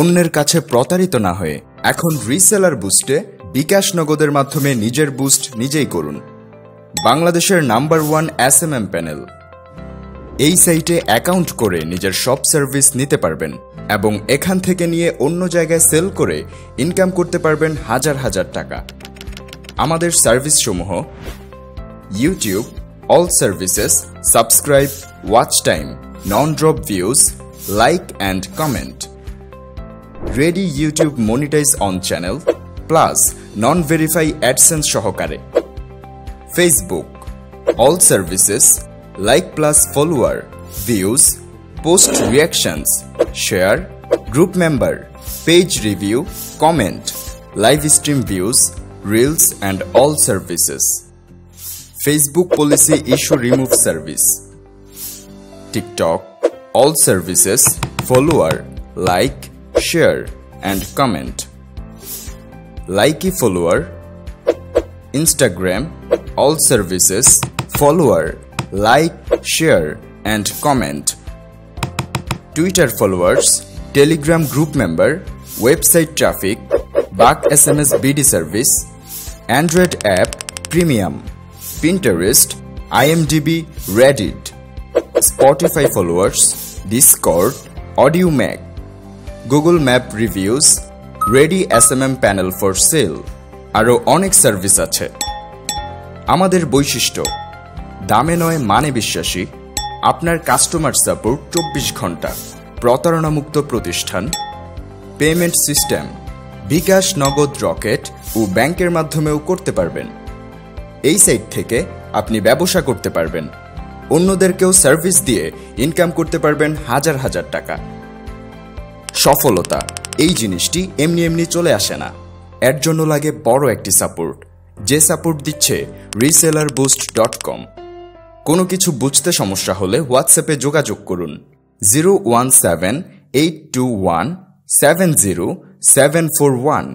অন্যের কাছে প্রতারিত না হয়ে এখন রিসেলার বুস্টে বিকাশ নগদের মাধ্যমে নিজের বুস্ট নিজেই করুন। বাংলাদেশের নাম্বার 1 এসএমএম প্যানেল। এই সাইটে অ্যাকাউন্ট করে নিজের সব সার্ভিস নিতে পারবেন এবং এখান থেকে নিয়ে অন্য জায়গায় সেল করে ইনকাম করতে পারবেন হাজার হাজার টাকা। আমাদের সার্ভিস সমূহ: YouTube, all services, subscribe, watch time, non drop views, like and comment, ready YouTube monetise on channel, plus non verify AdSense সহকারে। Facebook, all services, like plus follower, views, post reactions, share, group member, page review, comment, live stream views, reels and all services. Facebook policy issue remove service. TikTok, all services, follower, like, share and comment. Likey follower. Instagram, all services, follower, like, share and comment. Twitter followers, Telegram group member, website traffic, Bak SMS BD service, Android app, premium, Pinterest, IMDb, Reddit, Spotify followers, Discord, Audio Mac, Google map reviews, ready SMM panel for sale, আরও অনেক service আছে। আমাদের বৈশিষ্ট্য: দামে নয় মানে বিশ্বাসী, আপনার কাস্টমার সাপোর্ট 24 ঘন্টা, প্রতারণামুক্ত প্রতিষ্ঠান, পেমেন্ট সিস্টেম বিকাশ, নগদ, রকেট ও ব্যাংকের মাধ্যমেও করতে পারবেন। এই সাইট থেকে আপনি ব্যবসা করতে পারবেন, অন্যদেরকেও সার্ভিস দিয়ে ইনকাম করতে পারবেন হাজার হাজার টাকা। সফলতা এই জিনিসটি এমনি এমনি চলে আসে না, এর জন্য লাগে বড় একটি সাপোর্ট, যে সাপোর্ট দিচ্ছে resellerBoost.com। কোনো কিছু বুঝতে সমস্যা হলে হোয়াটসঅ্যাপে যোগাযোগ করুন 01782170741।